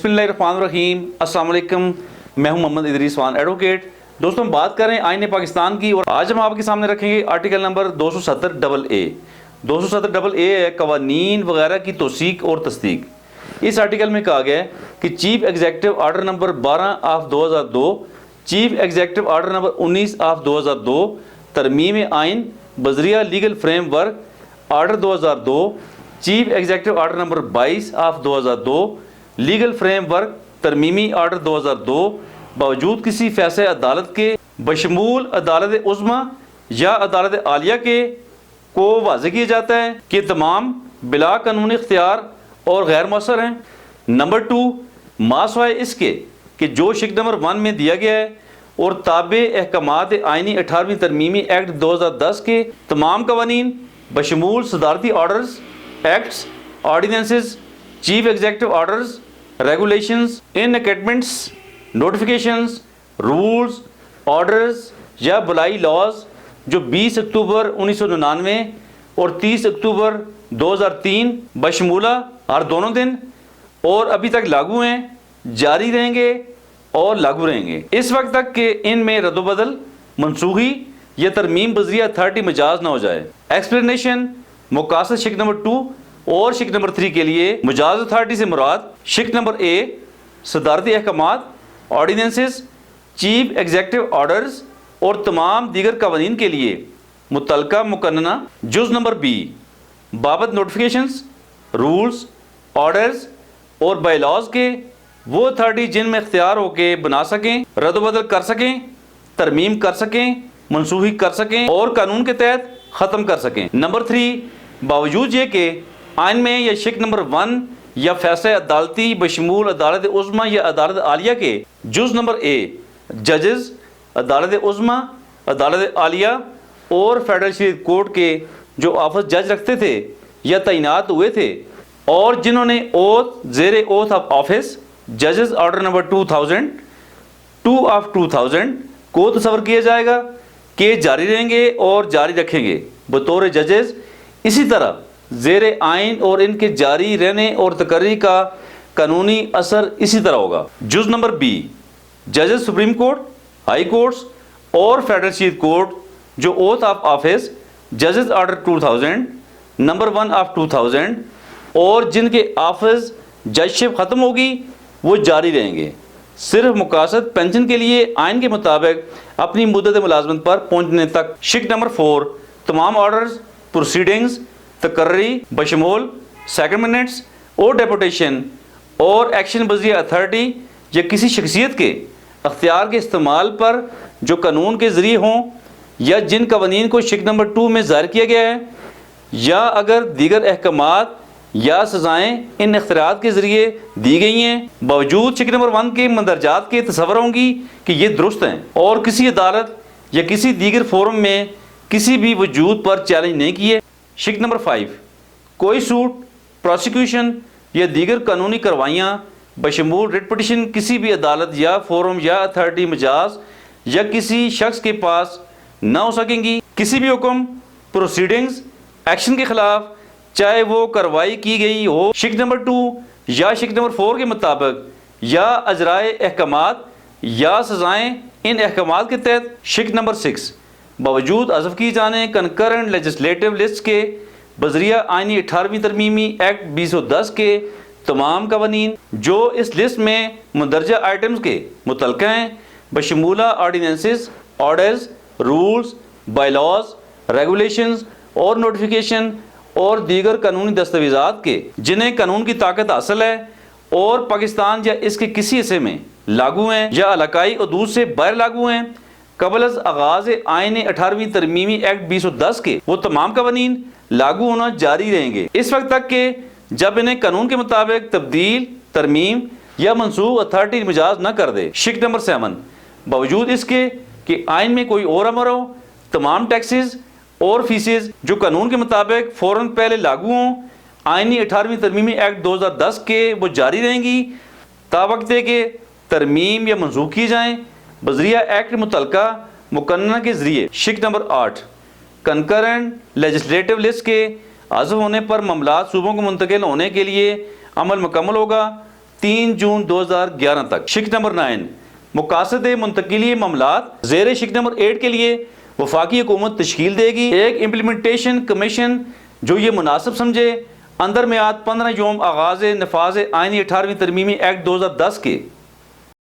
बिस्मिल्लाहिर्रहमानिर्रहीम। अस्सलाम वालेकुम। मैं हूं मोहम्मद इदरीस वान एडवोकेट। दोस्तों, हम बात कर रहे हैं आईन पाकिस्तान की और आज हम आपके सामने रखेंगे आर्टिकल नंबर 270 AA। 270 AA है कवानीन वगैरह की तौसीक और तस्दीक। इस आर्टिकल में कहा गया है कि chief executive order number 12/2002, chief executive order number 19/2002, तरमीम आइन बजरिया legal framework order 2002, chief executive order number 22/2002, legal framework तरमीमी आर्डर 2002 बावजूद किसी फैसले अदालत के बशमूल अदालत उज़्मा या अदालत आलिया के को वाज़ेह किया जाता है कि तमाम बिला कानूनी इख्तियार और गैर मौसर हैं। नंबर 2, मासवाए इसके कि जो शिक नंबर 1 में दिया गया है और ताबे अहकामात आइनी 18वीं तरमीमी एक्ट 2010 के तमाम कवानीन बशमूल सदारती orders, acts, ordinances, chief executive orders, regulations, enactments, notifications, rules, orders या बुलाई लॉज जो 20 अक्टूबर 1999 और 30 अक्टूबर 2003 बशमूला हर दोनों दिन और अभी तक लागू हैं, जारी रहेंगे और लागू रहेंगे इस वक्त तक कि इनमें रद्दबदल, मनसूखी या तरमीम बजरिया अथॉरिटी मजाज ना हो जाए। एक्सप्लेनेशन, मुकासद शिक नंबर 2 और शिक नंबर 3 के लिए मुजाज अथॉरिटी से मुराद शिक नंबर A सदारती अहकामात, ऑर्डिनेंसेस, चीफ एग्जीक्यूटिव ऑर्डर्स और तमाम दीगर कवानीन के लिए मुतलका मुकन्ना जुज़ नंबर B बाबत नोटिफिकेशंस, रूल्स, ऑर्डर्स और बायलॉज के वो अथॉरिटी जिनमें इख्तियार होके बना सकें, रद्दबदल कर सकें, तरमीम कर सकें, मनसूखी कर सकें और कानून के तहत ख़त्म कर सकें। नंबर 3, बावजूद ये कि आइन में या शिक नंबर 1 या फैसले अदालती बशमूल अदालत उज़्मा या अदालत आलिया के जुज़ नंबर A जजेस, अदालत उज़्मा, अदालत आलिया और फेडरल शरीयत कोर्ट के जो ऑफिस जज रखते थे या तैनात हुए थे और जिन्होंने ओथ ज़ेरे ओथ ऑफ ऑफिस जजेस ऑर्डर नंबर 2002/2000 को तस्वर किया जाएगा कि जारी रहेंगे और जारी रखेंगे बतौर जजेस। इसी तरह ज़ेरे आइन और इनके जारी रहने और तकर्री का कानूनी असर इसी तरह होगा। जुज़ नंबर B जजेस सुप्रीम कोर्ट, हाई कोर्ट्स और फेडरल शरीयत कोर्ट जो ओथ ऑफ ऑफिस जजेस ऑर्डर 2000 नंबर 1/2000 और जिनके ऑफिस जजशिप ख़त्म होगी वो जारी रहेंगे। सिर्फ मुकासद पेंशन के लिए आइन के मुताबिक अपनी मुद्दत मुलाजमत पर पहुँचने तक। शिक नंबर 4, तमाम ऑर्डर्स, प्रोसीडिंग्स, तकर्री बशमूल सेकंड मिनट्स और डेपुटेशन और एक्शन बजरिया अथॉरिटी या किसी शख्सियत के अख्तियार के इस्तेमाल पर जो कानून के ज़रिए हों या जिन कवानीन को शिक नंबर 2 में ज़ाहिर किया गया है या अगर दीगर अहकामात या सज़ाएँ इन इख्तियारात के ज़रिए दी गई हैं, बावजूद शिक नंबर 1 के मंदरजात के तसव्वुर होंगी कि ये दुरुस्त हैं और किसी अदालत या किसी दीगर फोरम में किसी भी वजूद पर चैलेंज नहीं किए। शिक नंबर 5, कोई सूट, प्रोसिक्यूशन या दीगर कानूनी कार्रवाइयाँ बशमूल रिट पिटिशन किसी भी अदालत या फोरम या अथॉरिटी मजाज या किसी शख्स के पास न हो सकेंगी। किसी भी हुक्म, प्रोसीडिंग्स, एक्शन के खिलाफ चाहे वो कार्रवाई की गई हो शिक नंबर 2 या शिक नंबर 4 के मुताबिक या अजराए अहकामात या सज़ाएँ इन अहकामात के तहत। शिक नंबर 6, बावजूद अज़फ़ की जाने कंकरेंट लेजिस्लेटिव लिस्ट के बजरिया आइनी 18वीं तरमीमी एक्ट 2010 के तमाम कवानीन जो इस लिस्ट में मुंदरजा आइटम्स के मुतलका हैं बशमूला ordinances, orders, rules, bylaws, regulations और नोटिफिकेशन और दीगर कानूनी दस्तावेज़ात के जिन्हें कानून की ताकत हासिल है और पाकिस्तान या इसके किसी हिस्से में लागू हैं या इलाकाई हदूद से बाहर लागू हैं कबल अज़ आगाज़ आइन 18वीं तरमीमी एक्ट 2010 के वो तमाम कवानीन लागू होना जारी रहेंगे इस वक्त तक कि जब इन्हें कानून के मुताबिक तब्दील, तरमीम या मनसूख अथॉरिटी मिजाज न कर दे। शिक नंबर 7, बावजूद इसके कि आइन में कोई और अमर हो, तमाम टैक्सेस और फीसेस जो कानून के मुताबिक फ़ौरन पहले लागू हों आइनी 18वीं तरमीमी एक्ट 2010 के वो जारी रहेंगी तावक्ते के तरमीम या मनसूख किए जाएँ बजरिया एक्ट मुतलका मुकन्ना के ज़रिए। शिक नंबर 8, कंकरेंट लेजिस्लेटिव लिस्ट के आज़फ होने पर मामलात सूबों को मुंतकिल होने के लिए अमल मुकम्मल होगा 3 جون 2011 تک۔ شق نمبر 9 مقاصد منتقلی معاملات، زیر شق نمبر 8 کے لیے وفاقی حکومت تشکیل دے گی ایک امپلیمنٹیشن کمیشن جو یہ مناسب سمجھے۔ اندر میعاد 15 یوم آغاز نفاذ آئینی 18ویں ترمیمی ایکٹ 2010 کے